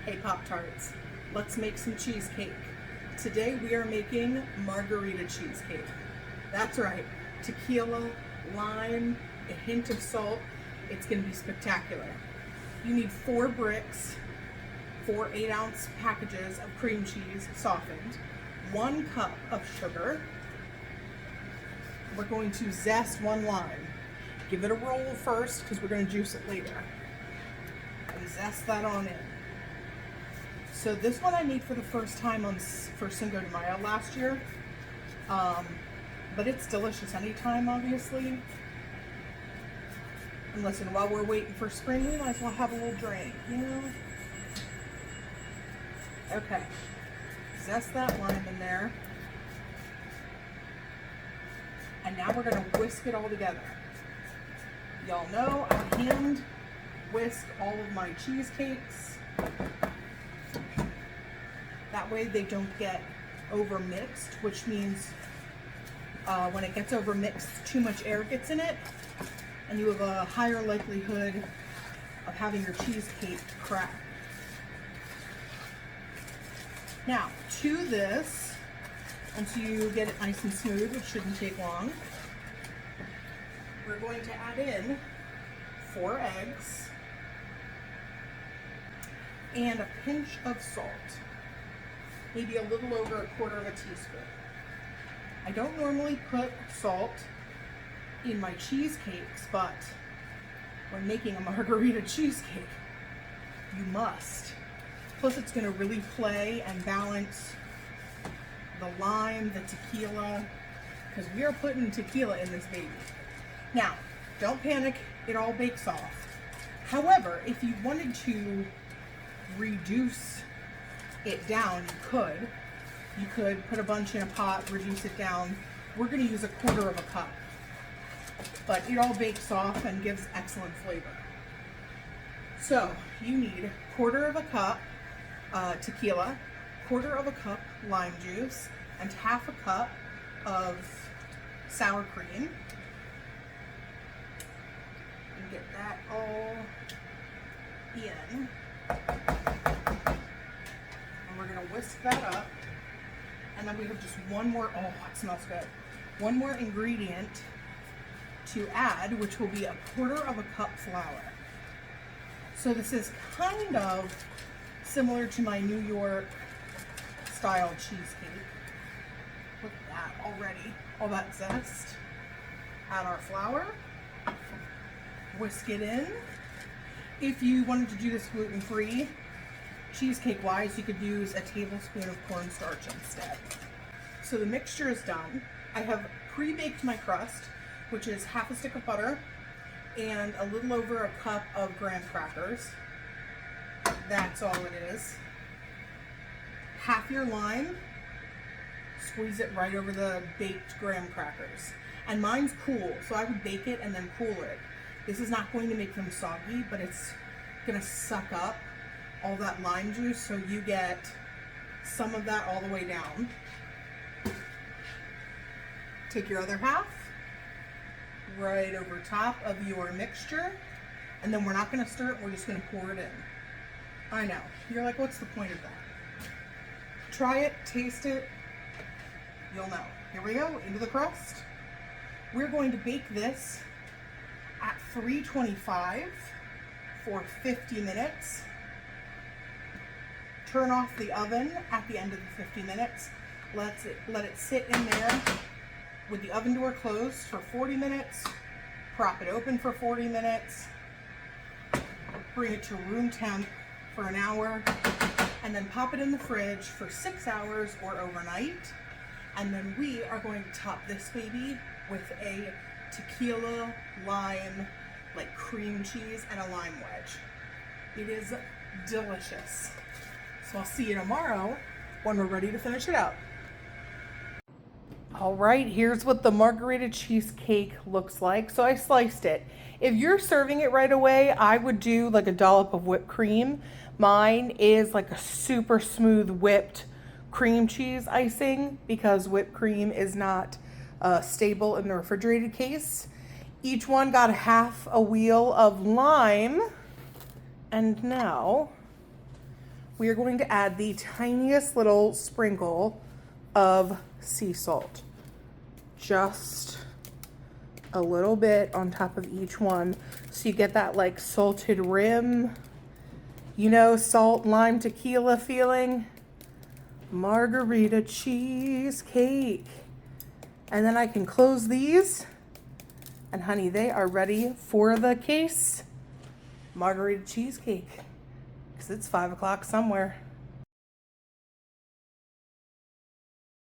Hey Pop-Tarts, let's make some cheesecake. Today we are making Margarita Cheesecake. That's right, tequila, lime, a hint of salt. It's gonna be spectacular. You need 4 bricks, 4 8-ounce packages of cream cheese softened, 1 cup of sugar. We're going to zest 1 lime. Give it a roll first because we're going to juice it later. And zest that on in. So this one I made for the first time for Cinco de Mayo last year. But it's delicious anytime, obviously. And listen, while we're waiting for spring, we might as well have a little drink, you know? Okay. Zest that lime in there. And now we're going to whisk it all together. Y'all know I hand whisk all of my cheesecakes. That way they don't get over mixed, which means when it gets over mixed, too much air gets in it, and you have a higher likelihood of having your cheesecake crack. Now, to this, until you get it nice and smooth, which shouldn't take long, we're going to add in 4 eggs and a pinch of salt, maybe a little over a quarter of a teaspoon. I don't normally put salt in my cheesecakes, but when making a margarita cheesecake, you must. Plus it's going to really play and balance the lime, the tequila, because we are putting tequila in this baby. Now, don't panic, it all bakes off. However, if you wanted to reduce it down, you could put a bunch in a pot, reduce it down. We're going to use a quarter of a cup, but it all bakes off and gives excellent flavor. So you need quarter of a cup tequila, quarter of a cup lime juice, and half a cup of sour cream. And get that all in. And we're going to whisk that up. And then we have just one more, oh, it smells good. One more ingredient to add, which will be a quarter of a cup flour. So this is kind of similar to my New York style cheesecake. Look at that already, all that zest. Add our flour, whisk it in. If you wanted to do this gluten-free, cheesecake wise, you could use a tablespoon of cornstarch instead. So the mixture is done. I have pre-baked my crust, which is half a stick of butter and a little over a cup of graham crackers. That's all it is. Half your lime, squeeze it right over the baked graham crackers. And mine's cool, so I would bake it and then cool it. This is not going to make them soggy, but it's gonna suck up all that lime juice, so you get some of that all the way down. Take your other half, right over top of your mixture, and then we're not gonna stir it, we're just gonna pour it in. I know, you're like, what's the point of that? Try it, taste it, you'll know. Here we go, into the crust. We're going to bake this at 325 for 50 minutes. Turn off the oven at the end of the 50 minutes. Let it sit in there with the oven door closed for 40 minutes. Prop it open for 40 minutes. Bring it to room temp for an hour. And then pop it in the fridge for 6 hours or overnight. And then we are going to top this baby with a tequila, lime, like cream cheese, and a lime wedge. It is delicious. So I'll see you tomorrow when we're ready to finish it out. All right, here's what the margarita cheesecake looks like. So I sliced it. If you're serving it right away, I would do like a dollop of whipped cream. Mine is like a super smooth whipped cream cheese icing because whipped cream is not stable in the refrigerated case. Each one got half a wheel of lime. And now we are going to add the tiniest little sprinkle of sea salt. Just a little bit on top of each one. So you get that like salted rim, you know, salt, lime, tequila feeling. Margarita cheesecake. And then I can close these. And honey, they are ready for the case. Margarita cheesecake. Because it's 5 o'clock somewhere.